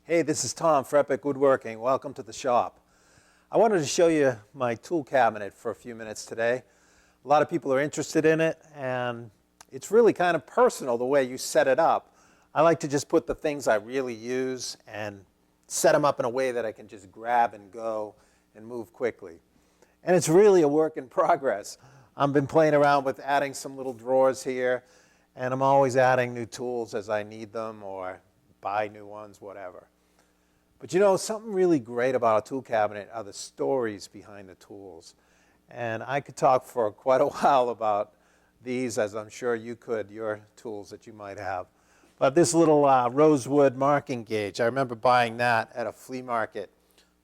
Hey, this is Tom for Epic Woodworking. Welcome to the shop. I wanted to show you my tool cabinet for a few minutes today. A lot of people are interested in it, and it's really kind of personal the way you set it up. I like to just put the things I really use and set them up in a way that I can just grab and go and move quickly. And it's really a work in progress. I've been playing around with adding some little drawers here, and I'm always adding new tools as I need them or buy new ones, whatever. But you know, something really great about a tool cabinet are the stories behind the tools. And I could talk for quite a while about these, as I'm sure you could, your tools that you might have. But this little rosewood marking gauge, I remember buying that at a flea market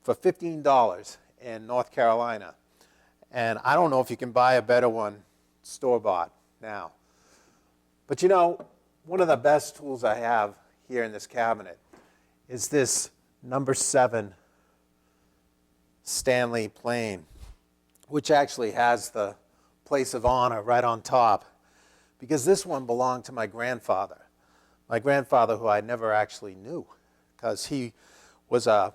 for $15 in North Carolina. And I don't know if you can buy a better one store-bought now. But you know, one of the best tools I have here in this cabinet is this number 7 Stanley plane, which actually has the place of honor right on top, because this one belonged to my grandfather. My grandfather, who I never actually knew, because he was a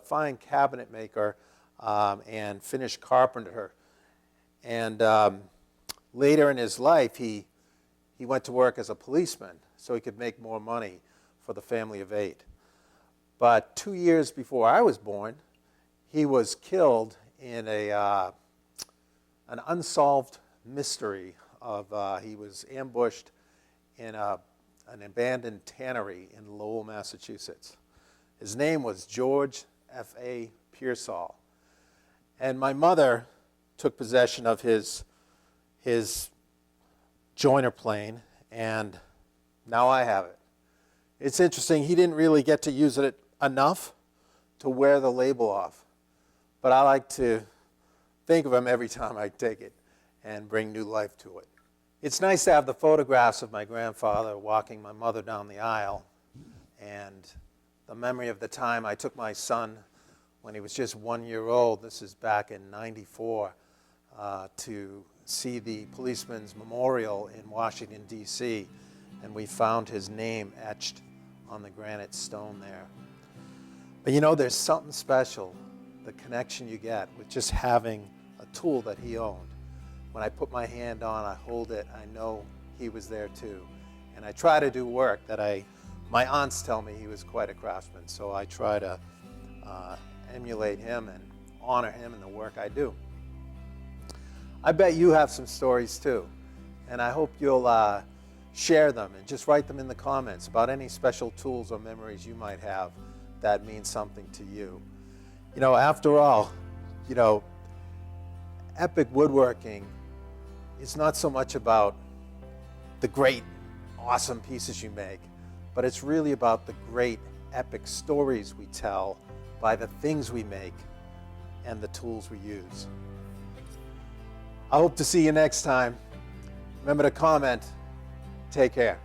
fine cabinet maker and finished carpenter. And later in his life, he went to work as a policeman so he could make more money for the family of 8. But 2 years before I was born, he was killed in an unsolved mystery of he was ambushed in an abandoned tannery in Lowell, Massachusetts. His name was George F.A. Pearsall. And my mother took possession of his joiner plane, and now I have it. It's interesting, he didn't really get to use it enough to wear the label off, but I like to think of him every time I take it and bring new life to it. It's nice to have the photographs of my grandfather walking my mother down the aisle, and the memory of the time I took my son when he was just 1 year old, this is back in '94, to see the policeman's memorial in Washington, D.C., and we found his name etched on the granite stone there. But you know, there's something special, the connection you get with just having a tool that he owned. When I put my hand on, I hold it, I know he was there too. And I try to do work that my aunts tell me he was quite a craftsman, so I try to emulate him and honor him in the work I do. I bet you have some stories too, and I hope you'll share them and just write them in the comments about any special tools or memories you might have that mean something to you. You know, after all, you know, Epic Woodworking is not so much about the great, awesome pieces you make, but it's really about the great, epic stories we tell by the things we make and the tools we use. I hope to see you next time. Remember to comment. Take care.